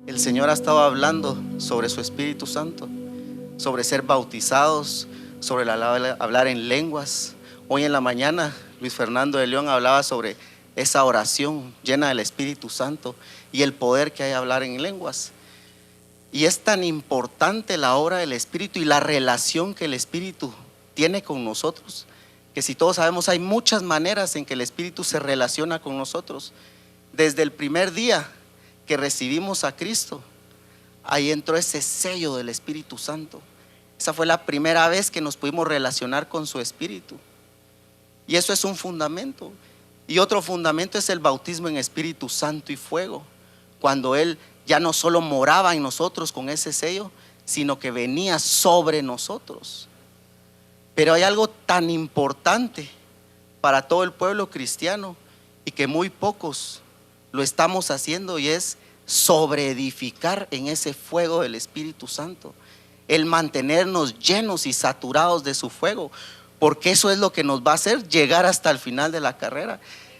El Señor ha estado hablando sobre su Espíritu Santo, sobre ser bautizados, sobre hablar en lenguas. Hoy en la mañana Luis Fernando de León hablaba sobre esa oración llena del Espíritu Santo y el poder que hay hablar en lenguas. Y es tan importante la obra del Espíritu y la relación que el Espíritu tiene con nosotros, que si todos sabemos hay muchas maneras en que el Espíritu se relaciona con nosotros. Desde el primer día que recibimos a Cristo, ahí entró ese sello del Espíritu Santo. Esa fue la primera vez que nos pudimos relacionar con su Espíritu. Y eso es un fundamento. Y otro fundamento es el bautismo en Espíritu Santo y fuego, cuando Él ya no solo moraba en nosotros con ese sello, sino que venía sobre nosotros. Pero hay algo tan importante para todo el pueblo cristiano y que muy pocos lo estamos haciendo, y es sobreedificar en ese fuego del Espíritu Santo, el mantenernos llenos y saturados de su fuego, porque eso es lo que nos va a hacer llegar hasta el final de la carrera.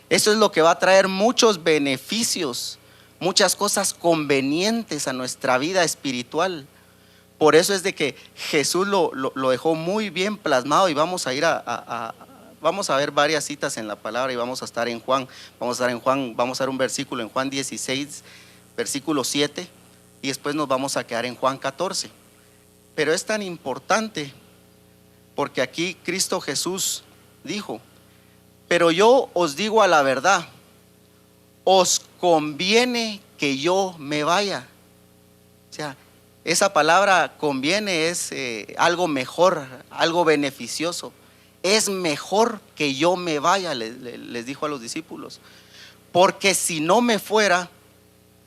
Eso es lo que va a traer muchos beneficios, muchas cosas convenientes a nuestra vida espiritual. Por eso es de que Jesús lo dejó muy bien plasmado, y vamos a ir vamos a ver varias citas en la palabra, y vamos a estar en Juan. Vamos a ver un versículo en Juan 16, versículo 7, y después nos vamos a quedar en Juan 14. Pero es tan importante porque aquí Cristo Jesús dijo: pero yo os digo a la verdad, os conviene que yo me vaya. O sea, esa palabra conviene es algo mejor, algo beneficioso. Es mejor que yo me vaya, les dijo a los discípulos, porque si no me fuera,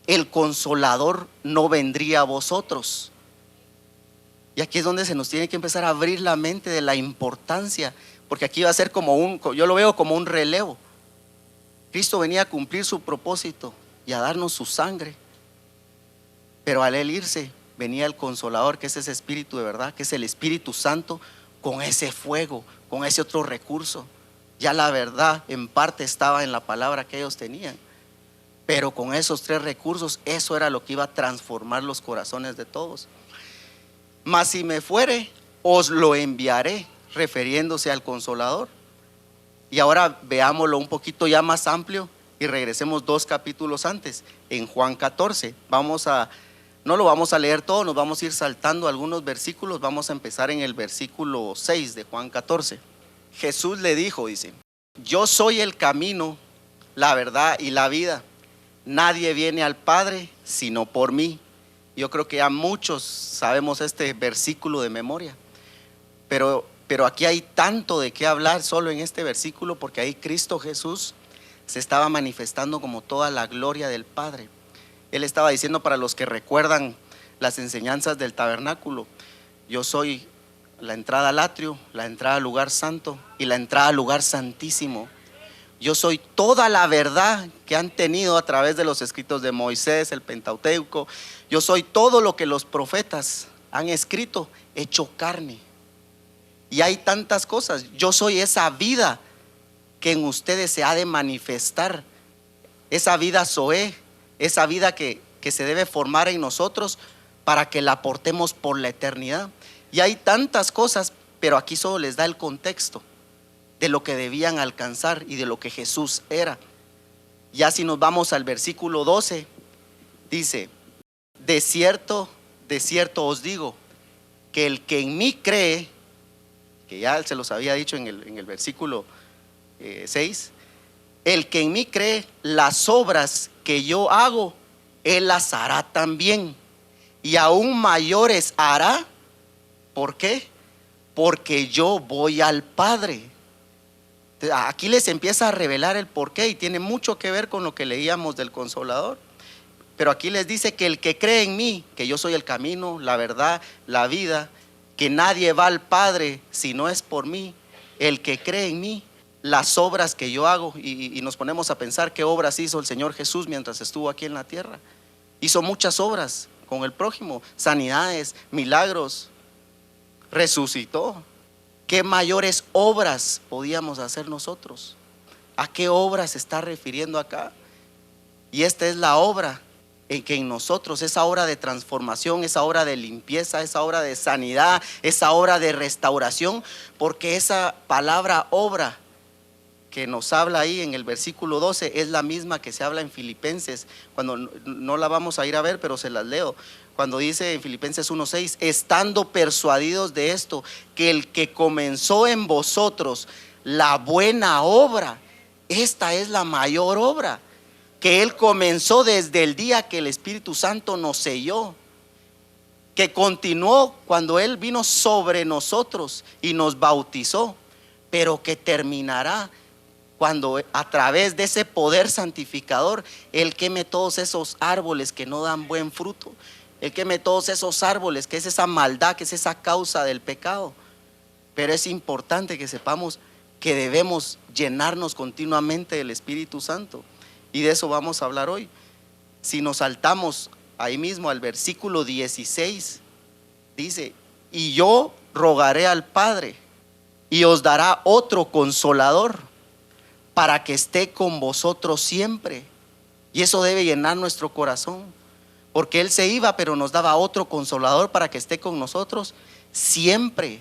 el Consolador no vendría a vosotros. Y aquí es donde se nos tiene que empezar a abrir la mente de la importancia, porque aquí va a ser yo lo veo como un relevo. Cristo venía a cumplir su propósito y a darnos su sangre, pero al Él irse, venía el Consolador, que es ese Espíritu de verdad, que es el Espíritu Santo, con ese fuego, con ese otro recurso. Ya la verdad en parte estaba en la palabra que ellos tenían, pero con esos tres recursos, eso era lo que iba a transformar los corazones de todos. Mas si me fuere, os lo enviaré, refiriéndose al Consolador. Y ahora veámoslo un poquito ya más amplio y regresemos 2 capítulos antes, en Juan 14. No lo vamos a leer todo, nos vamos a ir saltando algunos versículos. Vamos a empezar en el versículo 6 de Juan 14. Jesús le dijo, dice: yo soy el camino, la verdad y la vida. Nadie viene al Padre sino por mí. Yo creo que ya muchos sabemos este versículo de memoria, pero aquí hay tanto de qué hablar solo en este versículo, porque ahí Cristo Jesús se estaba manifestando como toda la gloria del Padre. Él estaba diciendo, para los que recuerdan las enseñanzas del tabernáculo: yo soy la entrada al atrio, la entrada al lugar santo y la entrada al lugar santísimo. Yo soy toda la verdad que han tenido a través de los escritos de Moisés, el Pentateuco. Yo soy todo lo que los profetas han escrito hecho carne. Y hay tantas cosas. Yo soy esa vida que en ustedes se ha de manifestar, esa vida Zoé, esa vida que se debe formar en nosotros para que la aportemos por la eternidad. Y hay tantas cosas, pero aquí solo les da el contexto de lo que debían alcanzar y de lo que Jesús era. Ya si nos vamos al versículo 12, dice: de cierto os digo, que el que en mí cree, que ya se los había dicho en el versículo 6, el que en mí cree, las obras que yo hago, él las hará también, y aún mayores hará. ¿Por qué? Porque yo voy al Padre. Aquí les empieza a revelar el porqué, y tiene mucho que ver con lo que leíamos del Consolador. Pero aquí les dice que el que cree en mí, que yo soy el camino, la verdad, la vida, que nadie va al Padre si no es por mí. El que cree en mí, las obras que yo hago, y nos ponemos a pensar qué obras hizo el Señor Jesús mientras estuvo aquí en la tierra. Hizo muchas obras con el prójimo, sanidades, milagros, resucitó. ¿Qué mayores obras podíamos hacer nosotros? ¿A qué obra se está refiriendo acá? Y esta es la obra en que en nosotros esa obra de transformación, esa obra de limpieza, esa obra de sanidad, esa obra de restauración, porque esa palabra obra que nos habla ahí en el versículo 12 es la misma que se habla en Filipenses, cuando no la vamos a ir a ver, pero se las leo. Cuando dice en Filipenses 1:6, estando persuadidos de esto, que el que comenzó en vosotros la buena obra, esta es la mayor obra, que Él comenzó desde el día que el Espíritu Santo nos selló, que continuó cuando Él vino sobre nosotros y nos bautizó, pero que terminará cuando a través de ese poder santificador Él queme todos esos árboles que no dan buen fruto, Él queme todos esos árboles, que es esa maldad, que es esa causa del pecado. Pero es importante que sepamos que debemos llenarnos continuamente del Espíritu Santo, y de eso vamos a hablar hoy. Si nos saltamos ahí mismo al versículo 16, dice: y yo rogaré al Padre y os dará otro consolador para que esté con vosotros siempre. Y eso debe llenar nuestro corazón, porque Él se iba, pero nos daba otro consolador para que esté con nosotros siempre,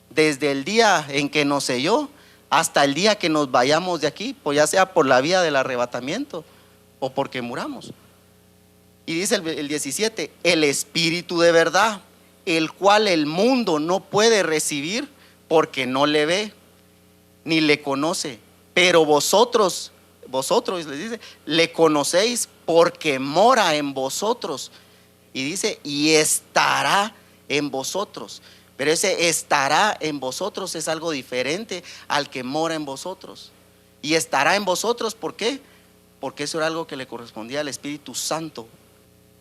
desde el día en que nos selló hasta el día que nos vayamos de aquí, pues ya sea por la vía del arrebatamiento o porque muramos. Y dice el 17: el Espíritu de verdad, el cual el mundo no puede recibir porque no le ve ni le conoce, pero vosotros les dice, le conocéis porque mora en vosotros. Y dice: y estará en vosotros. Pero ese estará en vosotros es algo diferente al que mora en vosotros. Y estará en vosotros, ¿por qué? Porque eso era algo que le correspondía al Espíritu Santo.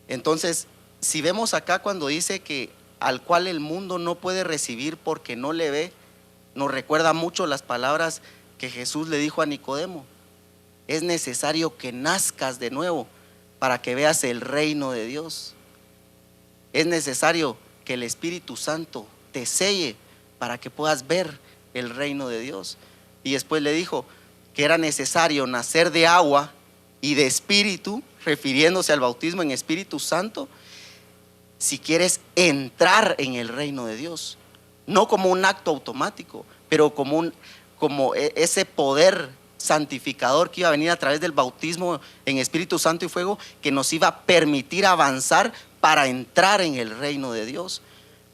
Entonces, si vemos acá cuando dice que al cual el mundo no puede recibir porque no le ve, nos recuerda mucho las palabras que Jesús le dijo a Nicodemo: es necesario que nazcas de nuevo para que veas el reino de Dios. Es necesario que el Espíritu Santo te selle para que puedas ver el reino de Dios. Y después le dijo que era necesario nacer de agua y de espíritu, refiriéndose al bautismo en Espíritu Santo, si quieres entrar en el reino de Dios. No como un acto automático, pero como ese poder santificador que iba a venir a través del bautismo en Espíritu Santo y fuego, que nos iba a permitir avanzar para entrar en el reino de Dios.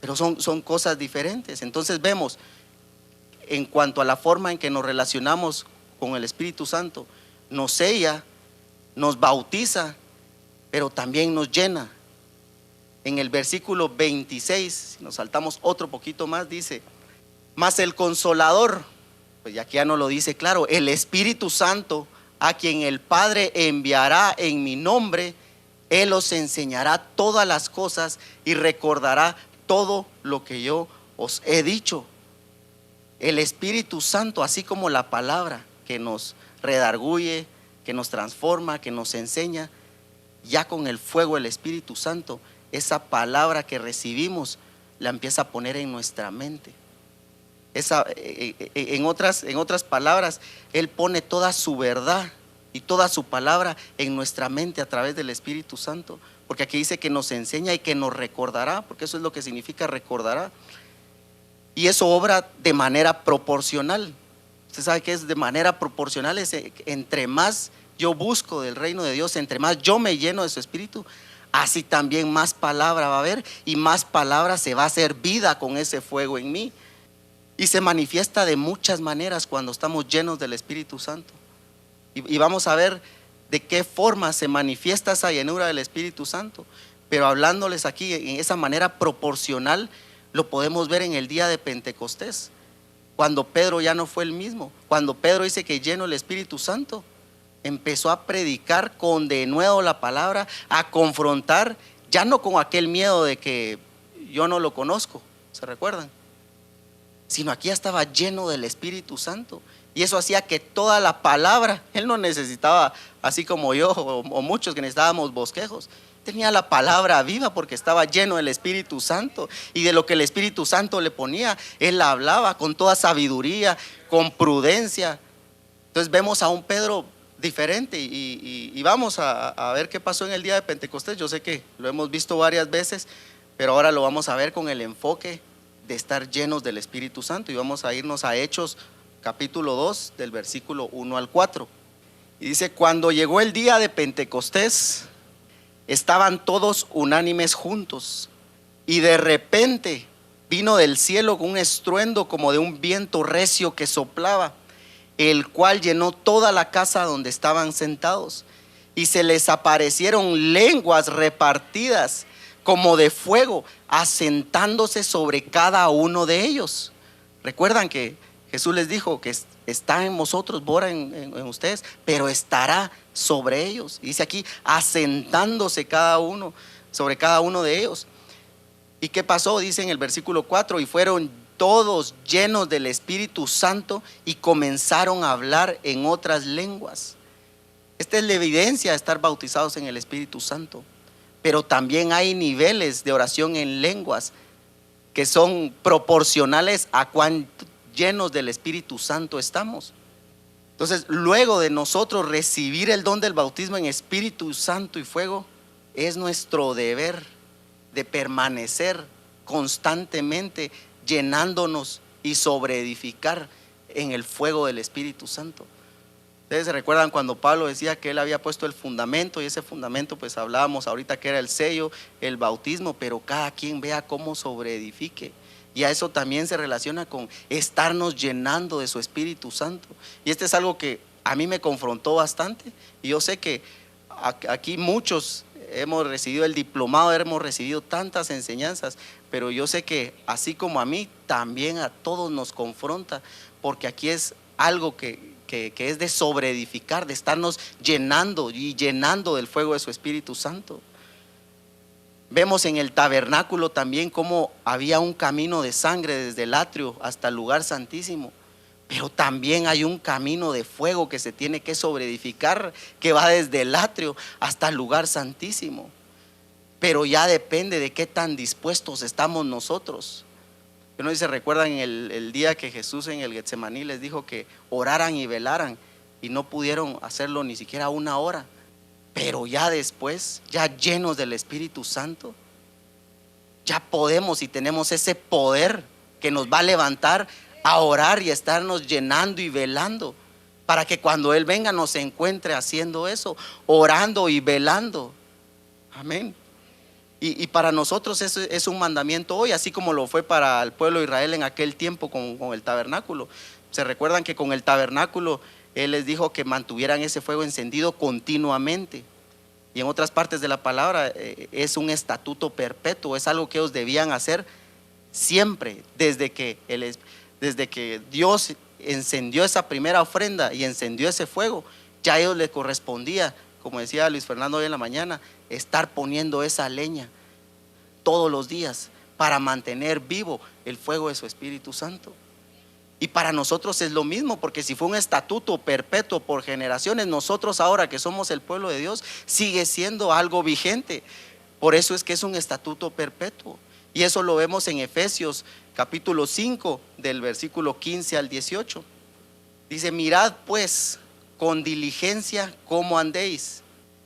Pero son cosas diferentes. Entonces vemos, en cuanto a la forma en que nos relacionamos con el Espíritu Santo, nos sella, nos bautiza, pero también nos llena. En el versículo 26, si nos saltamos otro poquito más, dice: mas el Consolador, pues ya que ya no lo dice claro, el Espíritu Santo, a quien el Padre enviará en mi nombre, Él os enseñará todas las cosas y recordará todo lo que yo os he dicho. El Espíritu Santo, así como la palabra que nos redarguye, que nos transforma, que nos enseña, ya con el fuego del Espíritu Santo, esa palabra que recibimos la empieza a poner en nuestra mente. En otras palabras, Él pone toda su verdad y toda su palabra en nuestra mente a través del Espíritu Santo, porque aquí dice que nos enseña y que nos recordará, porque eso es lo que significa recordará. Y eso obra de manera proporcional. Usted sabe que es de manera proporcional, entre más yo busco del reino de Dios, entre más yo me lleno de su Espíritu, así también más palabra va a haber, y más palabra se va a hacer vida con ese fuego en mí. Y se manifiesta de muchas maneras cuando estamos llenos del Espíritu Santo. Y vamos a ver de qué forma se manifiesta esa llenura del Espíritu Santo. Pero hablándoles aquí en esa manera proporcional, lo podemos ver en el día de Pentecostés, cuando Pedro ya no fue el mismo. Cuando Pedro dice que lleno el Espíritu Santo, empezó a predicar con denuedo la palabra, a confrontar, ya no con aquel miedo de que yo no lo conozco, ¿se recuerdan? Sino aquí ya estaba lleno del Espíritu Santo. Y eso hacía que toda la palabra, él no necesitaba, así como yo o muchos que necesitábamos bosquejos, tenía la palabra viva porque estaba lleno del Espíritu Santo. Y de lo que el Espíritu Santo le ponía, él la hablaba con toda sabiduría, con prudencia. Entonces vemos a un Pedro diferente y vamos a ver qué pasó en el día de Pentecostés. Yo sé que lo hemos visto varias veces, pero ahora lo vamos a ver con el enfoque de estar llenos del Espíritu Santo, y vamos a irnos a Hechos capítulo 2 del versículo 1 al 4. Y dice: cuando llegó el día de Pentecostés, estaban todos unánimes juntos, y de repente vino del cielo con un estruendo como de un viento recio que soplaba, el cual llenó toda la casa donde estaban sentados, y se les aparecieron lenguas repartidas como de fuego, asentándose sobre cada uno de ellos. Recuerdan que Jesús les dijo que está en vosotros, mora en ustedes, pero estará sobre ellos. Y dice aquí, asentándose cada uno sobre cada uno de ellos. ¿Y qué pasó? Dice en el versículo 4: y fueron todos llenos del Espíritu Santo y comenzaron a hablar en otras lenguas. Esta es la evidencia de estar bautizados en el Espíritu Santo. Pero también hay niveles de oración en lenguas que son proporcionales a cuán llenos del Espíritu Santo estamos. Entonces, luego de nosotros recibir el don del bautismo en Espíritu Santo y fuego, es nuestro deber de permanecer constantemente llenándonos y sobreedificar en el fuego del Espíritu Santo. Ustedes se recuerdan cuando Pablo decía que él había puesto el fundamento, y ese fundamento, pues hablábamos ahorita que era el sello, el bautismo, pero cada quien vea cómo sobreedifique. Y a eso también se relaciona con estarnos llenando de su Espíritu Santo. Y este es algo que a mí me confrontó bastante, y yo sé que aquí muchos hemos recibido el diplomado, hemos recibido tantas enseñanzas, pero yo sé que así como a mí, también a todos nos confronta, porque aquí es algo que es de sobreedificar, de estarnos llenando y llenando del fuego de su Espíritu Santo. Vemos en el tabernáculo también cómo había un camino de sangre desde el atrio hasta el lugar santísimo, pero también hay un camino de fuego que se tiene que sobreedificar, que va desde el atrio hasta el lugar santísimo. Pero ya depende de qué tan dispuestos estamos nosotros. No sé si se recuerdan el día que Jesús en el Getsemaní les dijo que oraran y velaran, y no pudieron hacerlo ni siquiera una hora. Pero ya después, ya llenos del Espíritu Santo, ya podemos y tenemos ese poder que nos va a levantar a orar y a estarnos llenando y velando, para que cuando Él venga nos encuentre haciendo eso, orando y velando. Amén. Y para nosotros eso es un mandamiento hoy, así como lo fue para el pueblo de Israel en aquel tiempo con el tabernáculo. Se recuerdan que con el tabernáculo Él les dijo que mantuvieran ese fuego encendido continuamente. Y en otras partes de la palabra es un estatuto perpetuo, es algo que ellos debían hacer siempre, desde que Dios encendió esa primera ofrenda y encendió ese fuego, ya a ellos les correspondía, como decía Luis Fernando hoy en la mañana, estar poniendo esa leña todos los días para mantener vivo el fuego de su Espíritu Santo. Y para nosotros es lo mismo, porque si fue un estatuto perpetuo por generaciones, nosotros ahora que somos el pueblo de Dios, sigue siendo algo vigente. Por eso es que es un estatuto perpetuo. Y eso lo vemos en Efesios capítulo 5 del versículo 15 al 18. Dice: mirad pues con diligencia cómo andéis,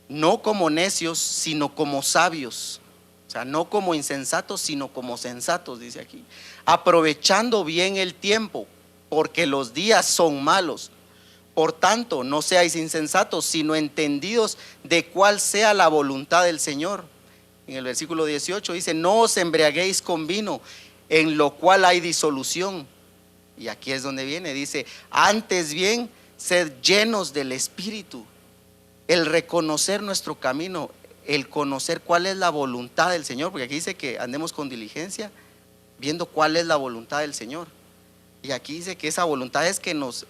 no como necios, sino como sabios. O sea, no como insensatos, sino como sensatos, dice aquí. Aprovechando bien el tiempo, porque los días son malos. Por tanto, no seáis insensatos, sino entendidos de cuál sea la voluntad del Señor. En el versículo 18 dice: no os embriaguéis con vino, en lo cual hay disolución. Y aquí es donde viene, dice: antes bien, sed llenos del Espíritu. El reconocer nuestro camino, el conocer cuál es la voluntad del Señor, porque aquí dice que andemos con diligencia, viendo cuál es la voluntad del Señor. Y aquí dice que esa voluntad es que nos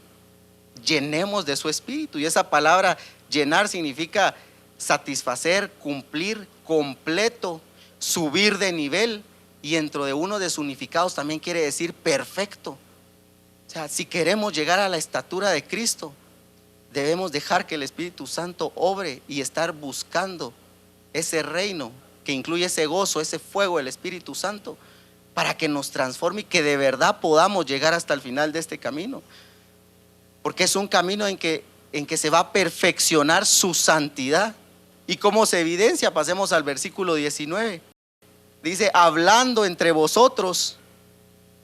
llenemos de su Espíritu. Y esa palabra llenar significa satisfacer, cumplir, completo, subir de nivel. Y dentro de uno de sus significados también quiere decir perfecto. O sea, si queremos llegar a la estatura de Cristo, debemos dejar que el Espíritu Santo obre y estar buscando ese reino que incluye ese gozo, ese fuego del Espíritu Santo, para que nos transforme y que de verdad podamos llegar hasta el final de este camino. Porque es un camino en que en que se va a perfeccionar su santidad. ¿Y cómo se evidencia? Pasemos al versículo 19. Dice, hablando entre vosotros,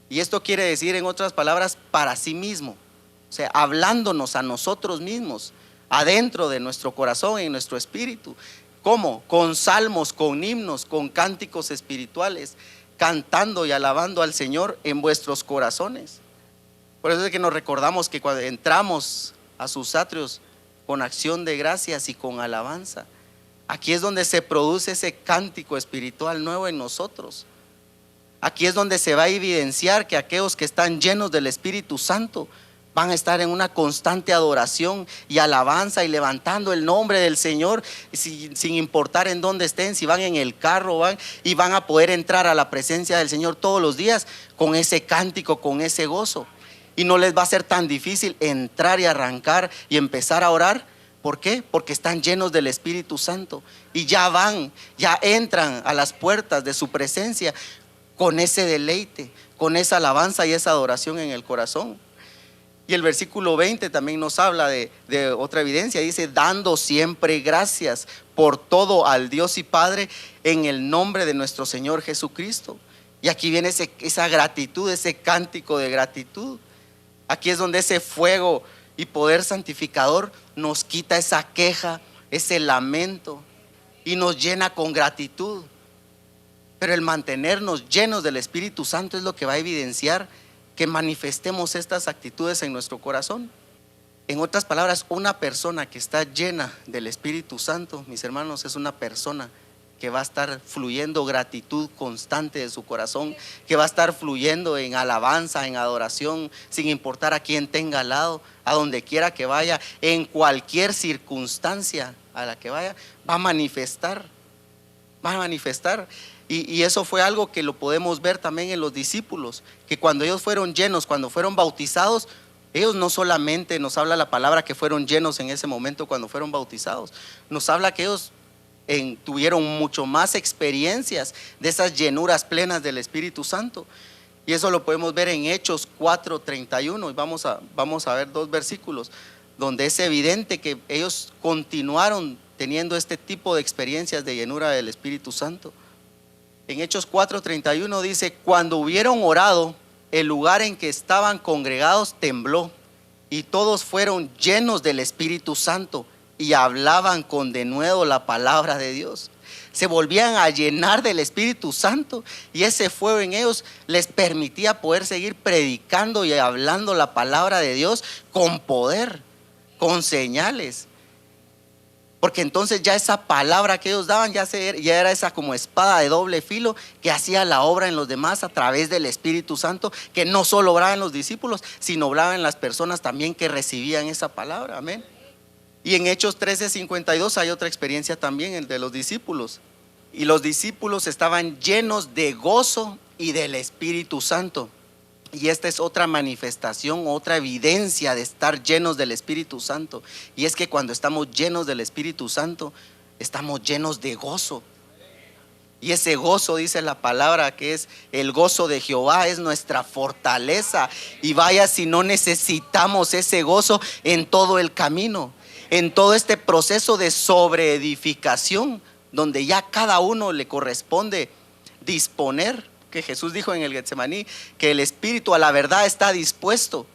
y esto quiere decir, en otras palabras, para sí mismo. O sea, hablándonos a nosotros mismos, adentro de nuestro corazón y en nuestro espíritu. ¿Cómo? Con salmos, con himnos, con cánticos espirituales, cantando y alabando al Señor en vuestros corazones. Por eso es que nos recordamos que cuando entramos a sus atrios con acción de gracias y con alabanza, aquí es donde se produce ese cántico espiritual nuevo en nosotros. Aquí es donde se va a evidenciar que aquellos que están llenos del Espíritu Santo van a estar en una constante adoración y alabanza y levantando el nombre del Señor sin importar en dónde estén, si van en el carro van a poder entrar a la presencia del Señor todos los días con ese cántico, con ese gozo. Y no les va a ser tan difícil entrar y arrancar y empezar a orar. ¿Por qué? Porque están llenos del Espíritu Santo y ya entran a las puertas de su presencia con ese deleite, con esa alabanza y esa adoración en el corazón. Y el versículo 20 también nos habla de otra evidencia. Dice, dando siempre gracias por todo al Dios y Padre en el nombre de nuestro Señor Jesucristo. Y aquí viene esa gratitud, ese cántico de gratitud. Aquí es donde ese fuego y poder santificador nos quita esa queja, ese lamento y nos llena con gratitud. Pero el mantenernos llenos del Espíritu Santo es lo que va a evidenciar que manifestemos estas actitudes en nuestro corazón. En otras palabras, una persona que está llena del Espíritu Santo, mis hermanos, es una persona que va a estar fluyendo gratitud constante de su corazón, que va a estar fluyendo en alabanza, en adoración, sin importar a quién tenga al lado, a donde quiera que vaya, en cualquier circunstancia a la que vaya, va a manifestar. Y eso fue algo que lo podemos ver también en los discípulos, que cuando ellos fueron llenos, cuando fueron bautizados, ellos no solamente nos habla la palabra que fueron llenos en ese momento cuando fueron bautizados, nos habla que ellos tuvieron mucho más experiencias de esas llenuras plenas del Espíritu Santo. Y eso lo podemos ver en Hechos 4:31. Y vamos a ver 2 versículos donde es evidente que ellos continuaron teniendo este tipo de experiencias de llenura del Espíritu Santo. En Hechos 4:31 dice, cuando hubieron orado, el lugar en que estaban congregados tembló y todos fueron llenos del Espíritu Santo y hablaban con denuedo la palabra de Dios. Se volvían a llenar del Espíritu Santo y ese fuego en ellos les permitía poder seguir predicando y hablando la palabra de Dios con poder, con señales. Porque entonces ya esa palabra que ellos daban ya era esa como espada de doble filo que hacía la obra en los demás a través del Espíritu Santo, que no solo obraba en los discípulos, sino obraba en las personas también que recibían esa palabra. Amén. Y en Hechos 13:52 hay otra experiencia también, el de los discípulos. Y los discípulos estaban llenos de gozo y del Espíritu Santo. Y esta es otra manifestación, otra evidencia de estar llenos del Espíritu Santo. Y es que cuando estamos llenos del Espíritu Santo, estamos llenos de gozo. Y ese gozo, dice la palabra, que es el gozo de Jehová, es nuestra fortaleza. Y vaya si no necesitamos ese gozo en todo el camino, en todo este proceso de sobreedificación, donde ya cada uno le corresponde disponer. Que Jesús dijo en el Getsemaní que el espíritu a la verdad está dispuesto,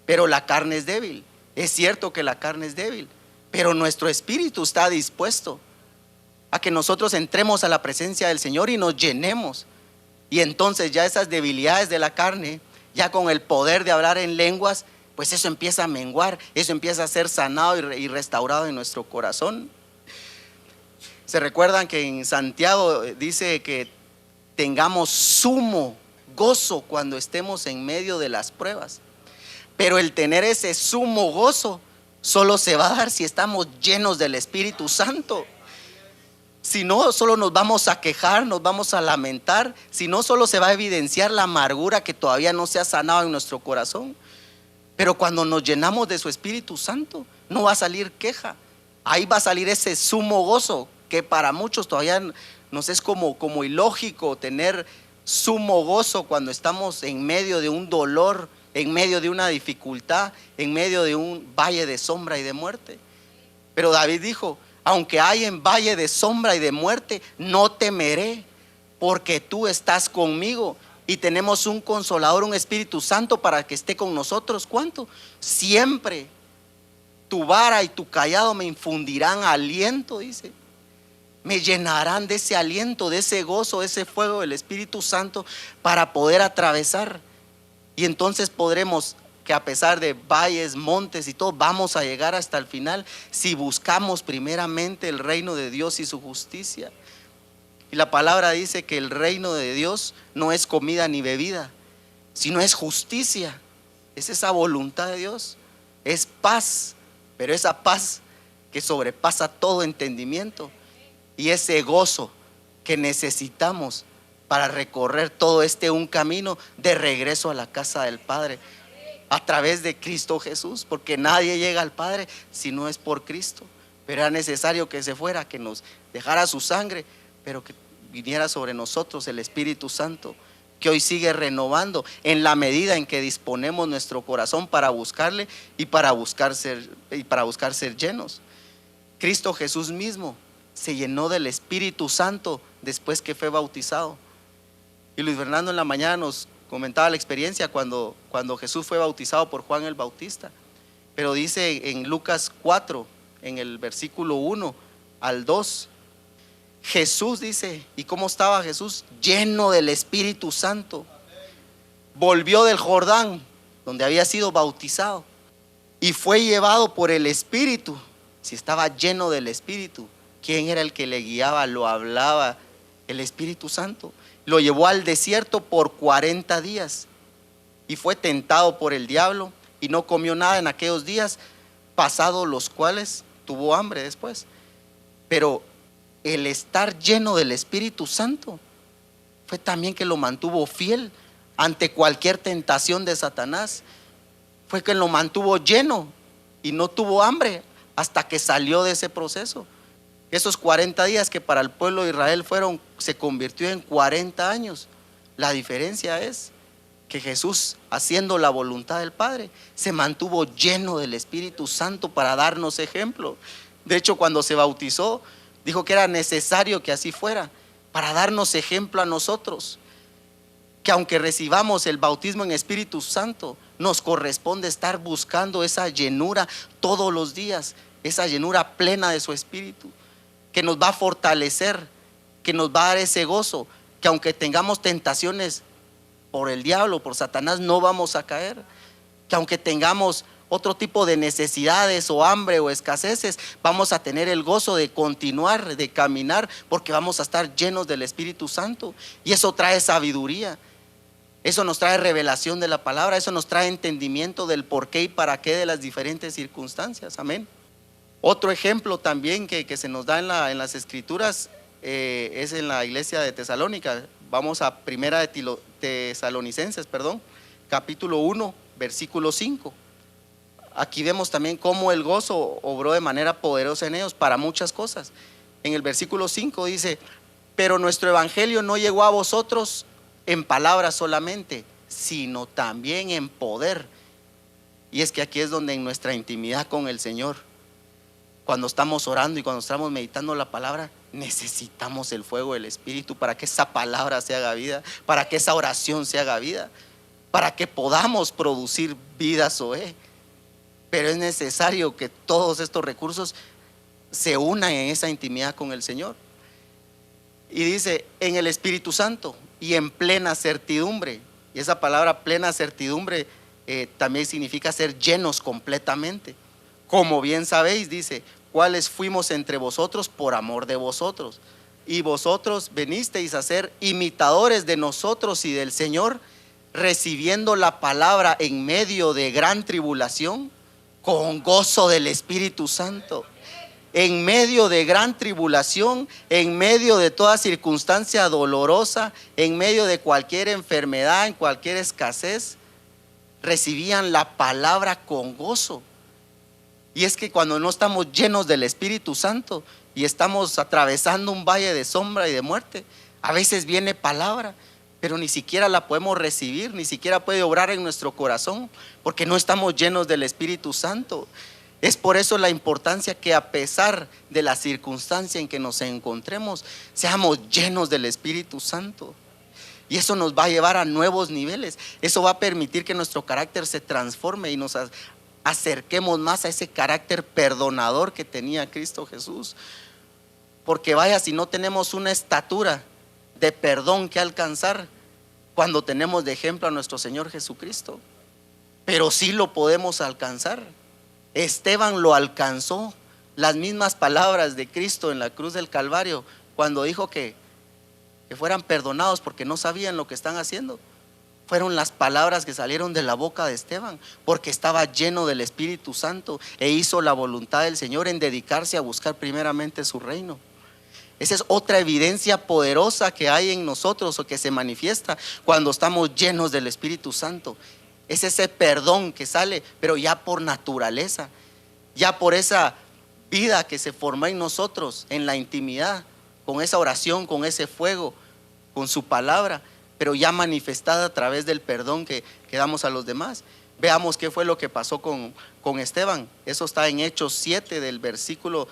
pero la carne es débil. Es cierto que la carne es débil, pero nuestro espíritu está dispuesto a que nosotros entremos a la presencia del Señor y nos llenemos. Y entonces ya esas debilidades de la carne, ya con el poder de hablar en lenguas, pues eso empieza a menguar, eso empieza a ser sanado y restaurado en nuestro corazón. Se recuerdan que en Santiago dice que tengamos sumo gozo cuando estemos en medio de las pruebas. Pero el tener ese sumo gozo solo se va a dar si estamos llenos del Espíritu Santo. Si no, solo nos vamos a quejar, nos vamos a lamentar. Si no, solo se va a evidenciar la amargura que todavía no se ha sanado en nuestro corazón. Pero cuando nos llenamos de su Espíritu Santo, no va a salir queja. Ahí va a salir ese sumo gozo que para muchos todavía nos es como ilógico tener sumo gozo cuando estamos en medio de un dolor en medio de una dificultad, en medio de un valle de sombra y de muerte. Pero David dijo: aunque hay en valle de sombra y de muerte, no temeré, porque tú estás conmigo. Y tenemos un consolador, un Espíritu Santo para que esté con nosotros. ¿Cuánto? Siempre. Tu vara y tu cayado me infundirán aliento, dice. Me llenarán de ese aliento, de ese gozo, de ese fuego del Espíritu Santo para poder atravesar. Y entonces podremos, que a pesar de valles, montes y todo, vamos a llegar hasta el final si buscamos primeramente el reino de Dios y su justicia. Y la palabra dice que el reino de Dios no es comida ni bebida, sino es justicia. Es esa voluntad de Dios, es paz, pero esa paz que sobrepasa todo entendimiento, y ese gozo que necesitamos para recorrer todo un camino de regreso a la casa del Padre a través de Cristo Jesús, porque nadie llega al Padre si no es por Cristo. Pero era necesario que se fuera, que nos dejara su sangre, pero que viniera sobre nosotros el Espíritu Santo, que hoy sigue renovando en la medida en que disponemos nuestro corazón para buscarle y para buscar ser llenos. Cristo Jesús mismo se llenó del Espíritu Santo después que fue bautizado. Y Luis Fernando en la mañana nos comentaba la experiencia cuando Jesús fue bautizado por Juan el Bautista. Pero dice en Lucas 4, en el versículo 1 al 2, Jesús dice, ¿y cómo estaba Jesús? Lleno del Espíritu Santo. Volvió del Jordán, donde había sido bautizado, y fue llevado por el Espíritu. Si estaba lleno del Espíritu, ¿quién era el que le guiaba? Lo hablaba el Espíritu Santo. Lo llevó al desierto por 40 días y fue tentado por el diablo y no comió nada en aquellos días, pasados los cuales tuvo hambre después. Pero el estar lleno del Espíritu Santo fue también que lo mantuvo fiel ante cualquier tentación de Satanás. Fue que lo mantuvo lleno y no tuvo hambre hasta que salió de ese proceso. Esos 40 días que para el pueblo de Israel se convirtió en 40 años. La diferencia es que Jesús, haciendo la voluntad del Padre, se mantuvo lleno del Espíritu Santo para darnos ejemplo. De hecho, cuando se bautizó, dijo que era necesario que así fuera, para darnos ejemplo a nosotros. Que aunque recibamos el bautismo en Espíritu Santo, nos corresponde estar buscando esa llenura todos los días, esa llenura plena de su Espíritu, que nos va a fortalecer, que nos va a dar ese gozo, que aunque tengamos tentaciones por el diablo, por Satanás, no vamos a caer. Que aunque tengamos otro tipo de necesidades o hambre o escaseces, vamos a tener el gozo de continuar, de caminar, porque vamos a estar llenos del Espíritu Santo. Y eso trae sabiduría, eso nos trae revelación de la palabra, eso nos trae entendimiento del por qué y para qué de las diferentes circunstancias. Amén. Otro ejemplo también que se nos da en las Escrituras es en la iglesia de Tesalónica. Vamos a primera de Tesalonicenses, capítulo 1, versículo 5. Aquí vemos también cómo el gozo obró de manera poderosa en ellos para muchas cosas. En el versículo 5 dice: pero nuestro evangelio no llegó a vosotros en palabras solamente, sino también en poder. Y es que aquí es donde en nuestra intimidad con el Señor, cuando estamos orando y cuando estamos meditando la palabra, necesitamos el fuego del Espíritu para que esa palabra se haga vida, para que esa oración se haga vida, para que podamos producir vida Zoe. Pero es necesario que todos estos recursos se unan en esa intimidad con el Señor. Y dice, en el Espíritu Santo y en plena certidumbre. Y esa palabra plena certidumbre también significa ser llenos completamente. Como bien sabéis, dice, cuáles fuimos entre vosotros por amor de vosotros, y vosotros venisteis a ser imitadores de nosotros y del Señor, recibiendo la palabra en medio de gran tribulación, con gozo del Espíritu Santo. En medio de gran tribulación, en medio de toda circunstancia dolorosa, en medio de cualquier enfermedad, en cualquier escasez, recibían la palabra con gozo. Y es que cuando no estamos llenos del Espíritu Santo y estamos atravesando un valle de sombra y de muerte, a veces viene palabra, pero ni siquiera la podemos recibir, ni siquiera puede obrar en nuestro corazón, porque no estamos llenos del Espíritu Santo. Es por eso la importancia que, a pesar de la circunstancia en que nos encontremos, seamos llenos del Espíritu Santo. Y eso nos va a llevar a nuevos niveles. Eso va a permitir que nuestro carácter se transforme y nos acerquemos más a ese carácter perdonador que tenía Cristo Jesús. Porque vaya, si no tenemos una estatura de perdón que alcanzar, cuando tenemos de ejemplo a nuestro Señor Jesucristo, pero sí lo podemos alcanzar. Esteban lo alcanzó. Las mismas palabras de Cristo en la cruz del Calvario, cuando dijo que fueran perdonados porque no sabían lo que están haciendo, fueron las palabras que salieron de la boca de Esteban, porque estaba lleno del Espíritu Santo e hizo la voluntad del Señor en dedicarse a buscar primeramente su reino. Esa es otra evidencia poderosa que hay en nosotros, o que se manifiesta cuando estamos llenos del Espíritu Santo. Es ese perdón que sale, pero ya por naturaleza, ya por esa vida que se formó en nosotros, en la intimidad, con esa oración, con ese fuego, con su palabra, pero ya manifestada a través del perdón que damos a los demás. Veamos qué fue lo que pasó con Esteban. Eso está en Hechos 7 del versículo,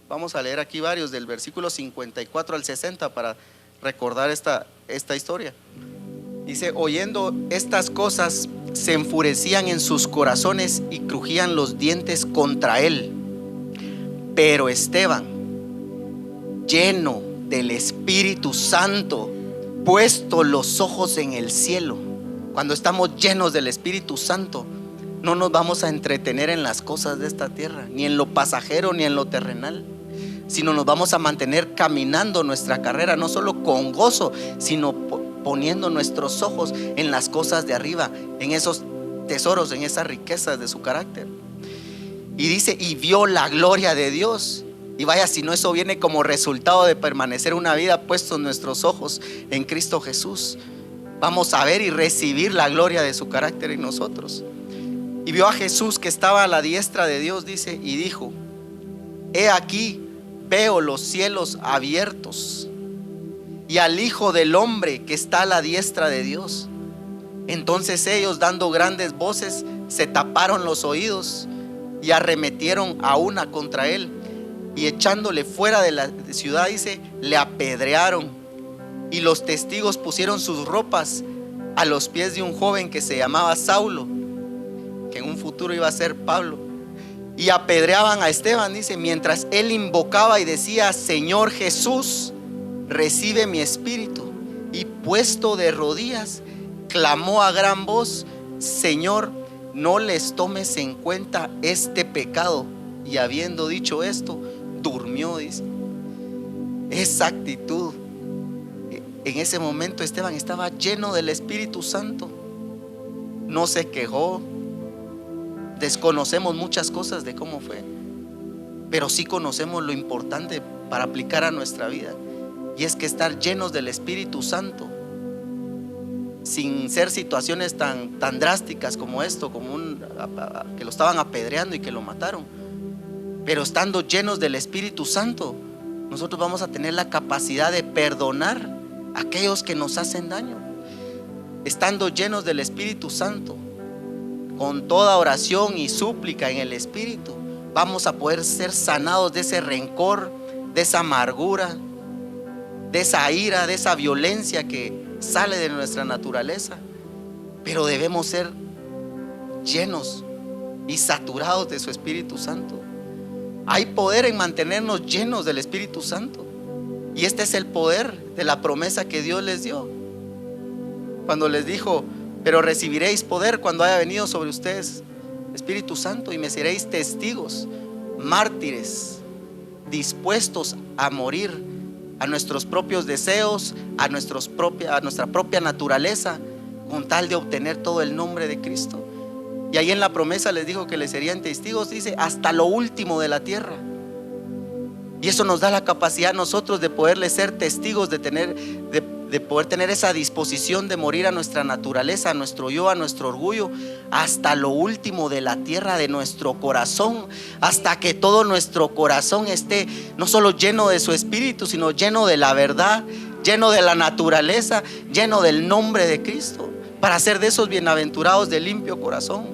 vamos a leer aquí varios, del versículo 54 al 60 para recordar esta historia. Dice: oyendo estas cosas, se enfurecían en sus corazones y crujían los dientes contra él. Pero Esteban, lleno del Espíritu Santo, puesto los ojos en el cielo. Cuando estamos llenos del Espíritu Santo, no nos vamos a entretener en las cosas de esta tierra, ni en lo pasajero ni en lo terrenal, sino nos vamos a mantener caminando nuestra carrera, no solo con gozo, sino poniendo nuestros ojos en las cosas de arriba, en esos tesoros, en esas riquezas de su carácter. Y dice: y vio la gloria de Dios. Y vaya, si no, eso viene como resultado de permanecer una vida puestos nuestros ojos en Cristo Jesús. Vamos a ver y recibir la gloria de su carácter en nosotros. Y vio a Jesús que estaba a la diestra de Dios, dice, y dijo: he aquí, veo los cielos abiertos y al Hijo del Hombre que está a la diestra de Dios. Entonces ellos, dando grandes voces, se taparon los oídos y arremetieron a una contra él, y echándole fuera de la ciudad, dice, le apedrearon. Y los testigos pusieron sus ropas a los pies de un joven que se llamaba Saulo, que en un futuro iba a ser Pablo, y apedreaban a Esteban, dice, mientras él invocaba y decía: Señor Jesús, recibe mi espíritu. Y puesto de rodillas, clamó a gran voz: Señor, no les tomes en cuenta este pecado. Y habiendo dicho esto, durmió, dice. Esa actitud, en ese momento Esteban estaba lleno del Espíritu Santo. No se quejó. Desconocemos muchas cosas de cómo fue, pero sí conocemos lo importante para aplicar a nuestra vida, y es que estar llenos del Espíritu Santo, sin ser situaciones tan drásticas como esto, que lo estaban apedreando y que lo mataron, pero estando llenos del Espíritu Santo, nosotros vamos a tener la capacidad de perdonar a aquellos que nos hacen daño. Estando llenos del Espíritu Santo, con toda oración y súplica en el Espíritu, vamos a poder ser sanados de ese rencor, de esa amargura, de esa ira, de esa violencia que sale de nuestra naturaleza. Pero debemos ser llenos y saturados de su Espíritu Santo. Hay poder en mantenernos llenos del Espíritu Santo, y este es el poder de la promesa que Dios les dio cuando les dijo: pero recibiréis poder cuando haya venido sobre ustedes Espíritu Santo, y me seréis testigos, mártires, dispuestos a morir a nuestros propios deseos, a nuestra propia naturaleza, con tal de obtener todo el nombre de Cristo. Y ahí en la promesa les dijo que les serían testigos, dice, hasta lo último de la tierra. Y eso nos da la capacidad a nosotros de poderles ser testigos, de poder tener esa disposición de morir a nuestra naturaleza, a nuestro yo, a nuestro orgullo, hasta lo último de la tierra de nuestro corazón, hasta que todo nuestro corazón esté no solo lleno de su Espíritu, sino lleno de la verdad, lleno de la naturaleza, lleno del nombre de Cristo, para ser de esos bienaventurados de limpio corazón.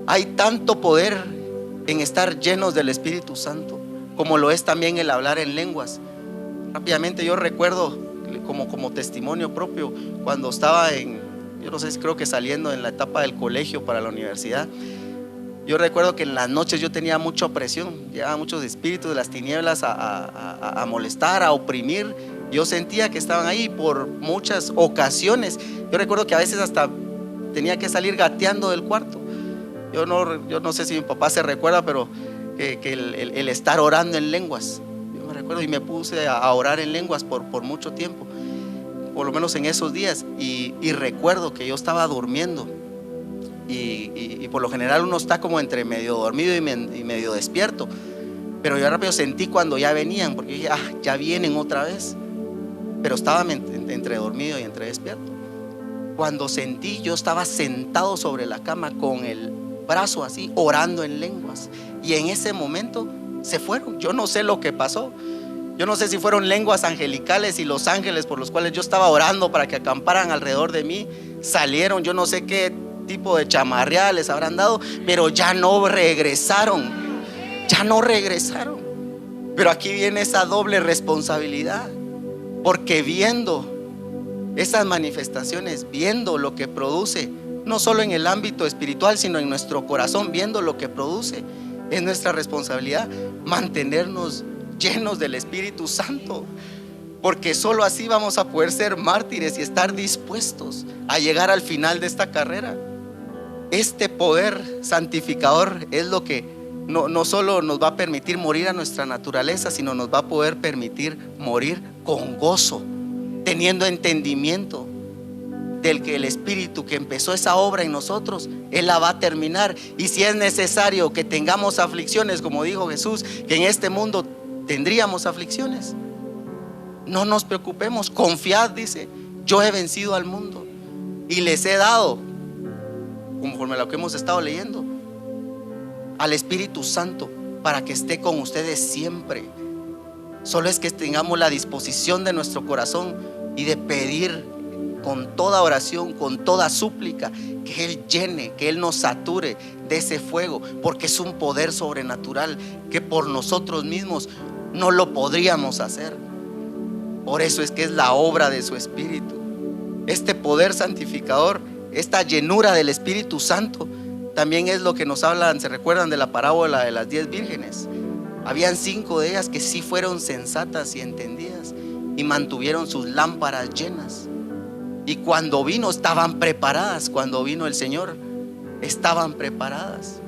Hay tanto poder en estar llenos del Espíritu Santo, como lo es también el hablar en lenguas. Rápidamente yo recuerdo como testimonio propio, cuando estaba yo no sé, creo que saliendo en la etapa del colegio para la universidad. Yo recuerdo que en las noches yo tenía mucha opresión, llegaban muchos espíritus de las tinieblas a molestar, a oprimir. Yo sentía que estaban ahí por muchas ocasiones. Yo recuerdo que a veces hasta tenía que salir gateando del cuarto. Yo no sé si mi papá se recuerda, pero que el estar orando en lenguas, yo me recuerdo, y me puse a orar en lenguas por mucho tiempo, por lo menos en esos días. Y recuerdo que yo estaba durmiendo. Y por lo general uno está como entre medio dormido y medio despierto, pero yo rápido sentí cuando ya venían, porque dije, ya vienen otra vez, pero estaba entre dormido y entre despierto. Cuando sentí, yo estaba sentado sobre la cama con el brazo así, orando en lenguas, y en ese momento se fueron. Yo no sé lo que pasó. Yo no sé si fueron lenguas angelicales y los ángeles por los cuales yo estaba orando para que acamparan alrededor de mí salieron. Yo no sé qué tipo de chamarreada les habrán dado, pero ya no regresaron. Ya no regresaron. Pero aquí viene esa doble responsabilidad, porque viendo esas manifestaciones, viendo lo que produce, no solo en el ámbito espiritual, sino en nuestro corazón, viendo lo que produce, es nuestra responsabilidad mantenernos llenos del Espíritu Santo, porque solo así vamos a poder ser mártires y estar dispuestos a llegar al final de esta carrera. Este poder santificador es lo que no solo nos va a permitir morir a nuestra naturaleza, sino nos va a poder permitir morir con gozo, teniendo entendimiento del que el Espíritu que empezó esa obra en nosotros, Él la va a terminar. Y si es necesario que tengamos aflicciones, como dijo Jesús, que en este mundo tendríamos aflicciones, no nos preocupemos, confiad, dice, yo he vencido al mundo y les he dado, conforme a lo que hemos estado leyendo, al Espíritu Santo para que esté con ustedes siempre. Solo es que tengamos la disposición de nuestro corazón y de pedir con toda oración, con toda súplica, que Él llene, que Él nos sature de ese fuego, porque es un poder sobrenatural que por nosotros mismos no lo podríamos hacer. Por eso es que es la obra de su Espíritu. Este poder santificador, esta llenura del Espíritu Santo, también es lo que nos hablan. ¿Se recuerdan de la parábola de las 10 vírgenes? Habían 5 de ellas que sí fueron sensatas y entendidas y mantuvieron sus lámparas llenas. Y cuando vino, estaban preparadas. Cuando vino el Señor, estaban preparadas.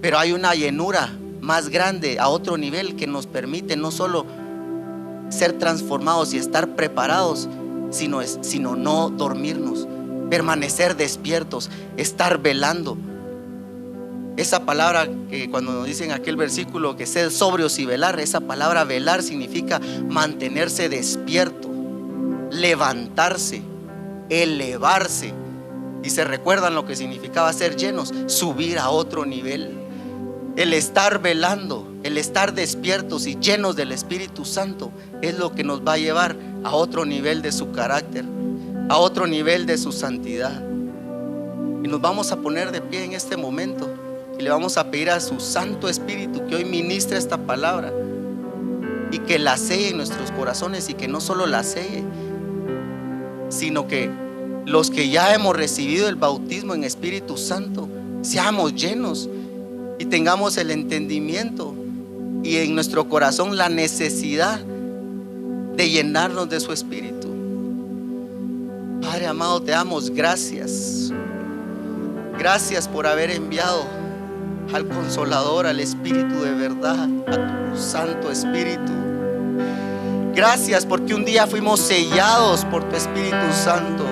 Pero hay una llenura más grande, a otro nivel, que nos permite no solo ser transformados y estar preparados, sino no dormirnos, permanecer despiertos, estar velando. Esa palabra que cuando nos dicen aquel versículo que sed sobrios y velar, esa palabra velar significa mantenerse despierto, levantarse, elevarse. Y se recuerdan lo que significaba ser llenos, subir a otro nivel. El estar velando, el estar despiertos y llenos del Espíritu Santo es lo que nos va a llevar a otro nivel de su carácter, a otro nivel de su santidad. Y nos vamos a poner de pie en este momento y le vamos a pedir a su Santo Espíritu que hoy ministre esta palabra y que la selle en nuestros corazones, y que no solo la selle, sino que los que ya hemos recibido el bautismo en Espíritu Santo seamos llenos y tengamos el entendimiento y en nuestro corazón la necesidad de llenarnos de su Espíritu. Padre amado, te damos gracias. Gracias por haber enviado al Consolador, al Espíritu de verdad, a tu Santo Espíritu. Gracias porque un día fuimos sellados por tu Espíritu Santo.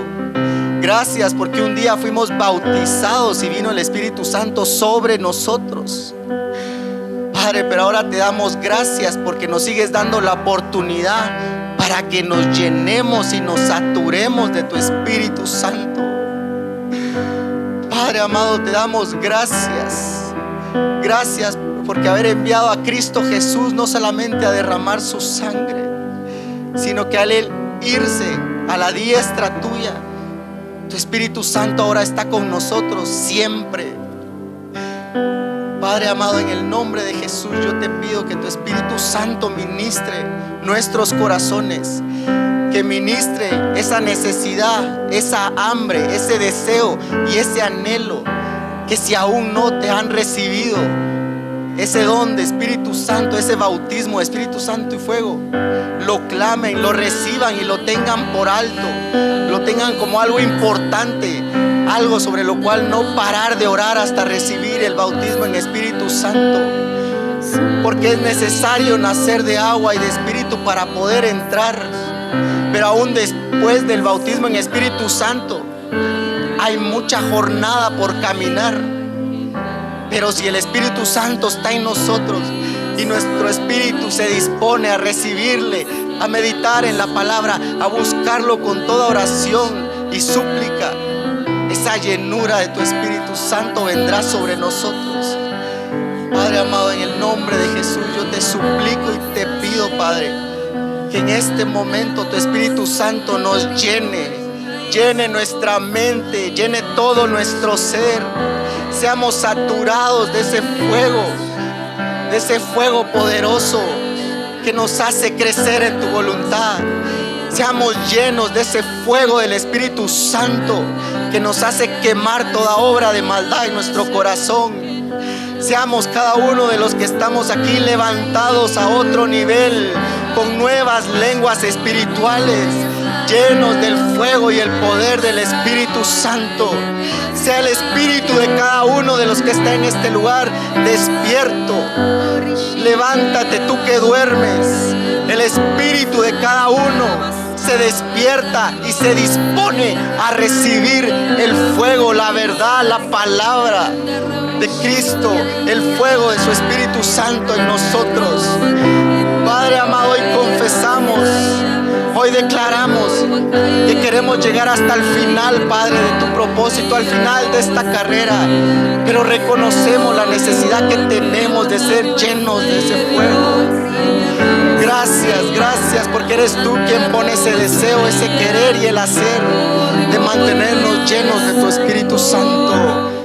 Gracias porque un día fuimos bautizados y vino el Espíritu Santo sobre nosotros. Padre, pero ahora te damos gracias porque nos sigues dando la oportunidad para que nos llenemos y nos saturemos de tu Espíritu Santo. Padre amado, te damos gracias. Gracias porque haber enviado a Cristo Jesús no solamente a derramar su sangre, sino que al Él irse a la diestra tuya. Tu Espíritu Santo ahora está con nosotros siempre. Padre amado, en el nombre de Jesús yo te pido que tu Espíritu Santo ministre nuestros corazones, que ministre esa necesidad, esa hambre, ese deseo y ese anhelo, que si aún no te han recibido ese don de Espíritu Santo, ese bautismo de Espíritu Santo y fuego, lo clamen, lo reciban y lo tengan por alto, lo tengan como algo importante, algo sobre lo cual no parar de orar hasta recibir el bautismo en Espíritu Santo, porque es necesario nacer de agua y de Espíritu para poder entrar. Pero aún después del bautismo en Espíritu Santo hay mucha jornada por caminar. Pero si el Espíritu Santo está en nosotros y nuestro espíritu se dispone a recibirle, a meditar en la palabra, a buscarlo con toda oración y súplica, esa llenura de tu Espíritu Santo vendrá sobre nosotros. Padre amado, en el nombre de Jesús yo te suplico y te pido, Padre, que en este momento tu Espíritu Santo nos llene nuestra mente, llene todo nuestro ser. Seamos saturados de ese fuego poderoso que nos hace crecer en tu voluntad. Seamos llenos de ese fuego del Espíritu Santo que nos hace quemar toda obra de maldad en nuestro corazón. Seamos cada uno de los que estamos aquí levantados a otro nivel, con nuevas lenguas espirituales, llenos del fuego y el poder del Espíritu Santo. Sea el espíritu de cada uno de los que está en este lugar despierto. Levántate tú que duermes. El espíritu de cada uno se despierta y se dispone a recibir el fuego, la verdad, la palabra de Cristo, el fuego de su Espíritu Santo en nosotros. Padre amado, hoy confesamos, hoy declaramos que queremos llegar hasta el final, Padre, de tu propósito, al final de esta carrera, pero reconocemos la necesidad que tenemos de ser llenos de ese fuego. Gracias, porque eres tú quien pone ese deseo, ese querer y el hacer de mantenernos llenos de tu Espíritu Santo.